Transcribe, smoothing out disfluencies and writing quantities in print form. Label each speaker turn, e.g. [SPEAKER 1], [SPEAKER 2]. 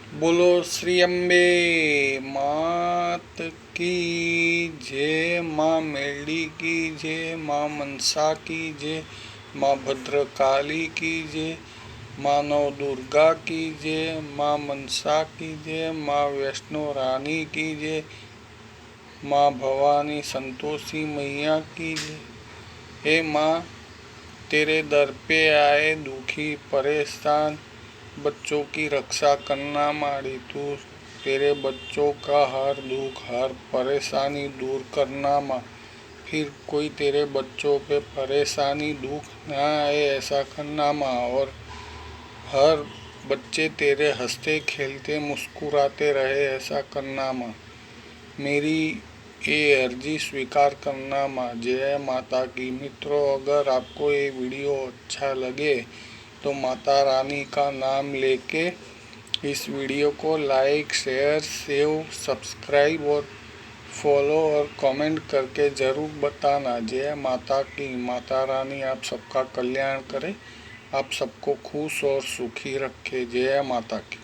[SPEAKER 1] बोलो श्री अम्बे मात की जय। माँ मेली की जय। माँ मनसा की जय। माँ भद्रकाली की जय। माँ नव दुर्गा की जय। माँ मनसा की जय। माँ वैष्णो रानी की जय। माँ भवानी संतोषी मैया की जय। हे माँ, तेरे दर पे आए दुखी परेशान बच्चों की रक्षा करना माड़ी। तू तेरे बच्चों का हर दुख हर परेशानी दूर करना माँ। फिर कोई तेरे बच्चों पे परेशानी दुख ना आए ऐसा करना माँ। और हर बच्चे तेरे हंसते खेलते मुस्कुराते रहे ऐसा करना माँ। मेरी ये अर्जी स्वीकार करना माँ। जय माता की। मित्रों, अगर आपको ये वीडियो अच्छा लगे तो माता रानी का नाम लेके इस वीडियो को लाइक शेयर सेव सब्सक्राइब और फॉलो और कमेंट करके ज़रूर बताना। जय माता की। माता रानी आप सबका कल्याण करे, आप सबको खुश और सुखी रखे। जय माता की।